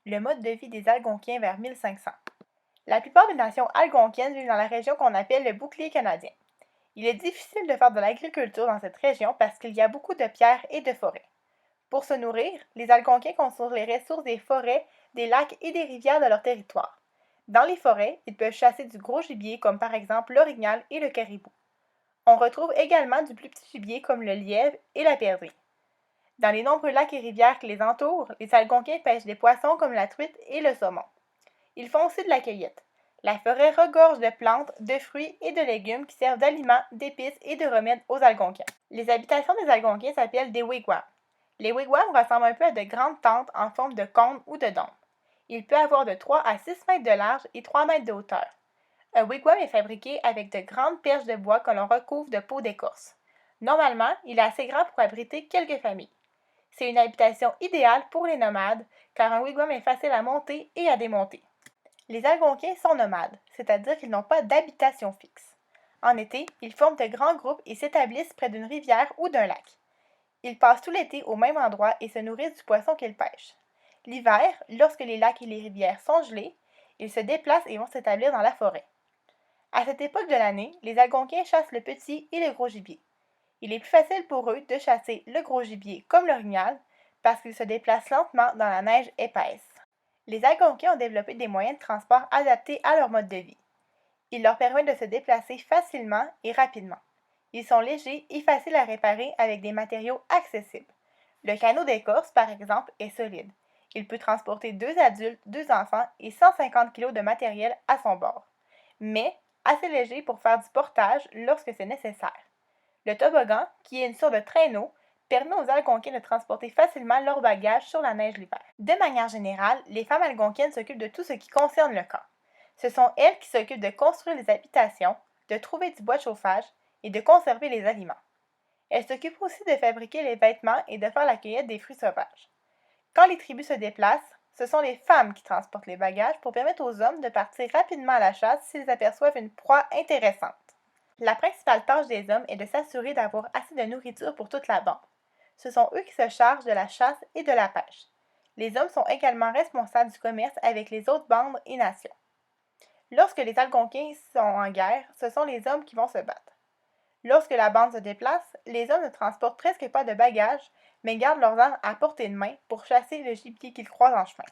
Le mode de vie des Algonquiens vers 1500. La plupart des nations algonquiennes vivent dans la région qu'on appelle le bouclier canadien. Il est difficile de faire de l'agriculture dans cette région parce qu'il y a beaucoup de pierres et de forêts. Pour se nourrir, les Algonquiens comptent sur les ressources des forêts, des lacs et des rivières de leur territoire. Dans les forêts, ils peuvent chasser du gros gibier comme par exemple l'orignal et le caribou. On retrouve également du plus petit gibier comme le lièvre et la perdrix. Dans les nombreux lacs et rivières qui les entourent, les Algonquins pêchent des poissons comme la truite et le saumon. Ils font aussi de la cueillette. La forêt regorge de plantes, de fruits et de légumes qui servent d'aliments, d'épices et de remèdes aux Algonquins. Les habitations des Algonquins s'appellent des wigwams. Les wigwams ressemblent un peu à de grandes tentes en forme de cône ou de dôme. Il peut avoir de 3 à 6 mètres de large et 3 mètres de hauteur. Un wigwam est fabriqué avec de grandes perches de bois que l'on recouvre de peaux d'écorce. Normalement, il est assez grand pour abriter quelques familles. C'est une habitation idéale pour les nomades, car un wigwam est facile à monter et à démonter. Les Algonquins sont nomades, c'est-à-dire qu'ils n'ont pas d'habitation fixe. En été, ils forment de grands groupes et s'établissent près d'une rivière ou d'un lac. Ils passent tout l'été au même endroit et se nourrissent du poisson qu'ils pêchent. L'hiver, lorsque les lacs et les rivières sont gelés, ils se déplacent et vont s'établir dans la forêt. À cette époque de l'année, les Algonquins chassent le petit et le gros gibier. Il est plus facile pour eux de chasser le gros gibier comme l'orignal parce qu'ils se déplacent lentement dans la neige épaisse. Les Algonquins ont développé des moyens de transport adaptés à leur mode de vie. Ils leur permettent de se déplacer facilement et rapidement. Ils sont légers et faciles à réparer avec des matériaux accessibles. Le canot d'écorce, par exemple, est solide. Il peut transporter 2 adultes, 2 enfants et 150 kg de matériel à son bord, mais assez léger pour faire du portage lorsque c'est nécessaire. Le toboggan, qui est une sorte de traîneau, permet aux Algonquins de transporter facilement leurs bagages sur la neige l'hiver. De manière générale, les femmes algonquines s'occupent de tout ce qui concerne le camp. Ce sont elles qui s'occupent de construire les habitations, de trouver du bois de chauffage et de conserver les aliments. Elles s'occupent aussi de fabriquer les vêtements et de faire la cueillette des fruits sauvages. Quand les tribus se déplacent, ce sont les femmes qui transportent les bagages pour permettre aux hommes de partir rapidement à la chasse s'ils aperçoivent une proie intéressante. La principale tâche des hommes est de s'assurer d'avoir assez de nourriture pour toute la bande. Ce sont eux qui se chargent de la chasse et de la pêche. Les hommes sont également responsables du commerce avec les autres bandes et nations. Lorsque les Algonquins sont en guerre, ce sont les hommes qui vont se battre. Lorsque la bande se déplace, les hommes ne transportent presque pas de bagages, mais gardent leurs armes à portée de main pour chasser le gibier qu'ils croisent en chemin.